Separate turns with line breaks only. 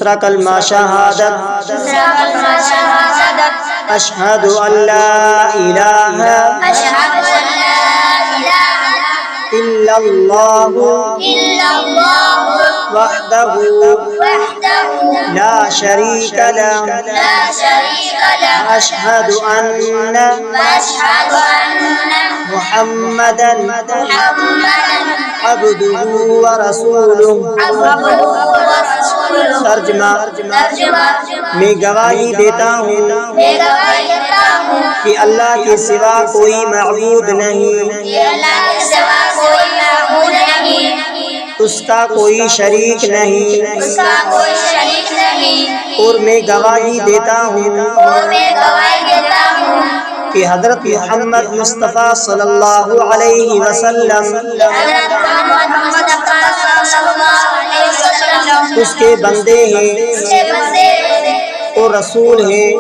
دوسرا کلمہ شہادت اشہد ان لا الہ الا اللہ وحدہ لا شریک لہ اشہد ان محمدا عبدہ ورسولہ۔ ترجمہ، میں گواہی دیتا ہوں کہ اللہ کے سوا کوئی معبود نہیں، اس کا کوئی شریک نہیں، اور میں گواہی دیتا ہوں کہ حضرت محمد مصطفیٰ صلی اللہ علیہ وسلم اس کے بندے ہیں اور رسول ہیں۔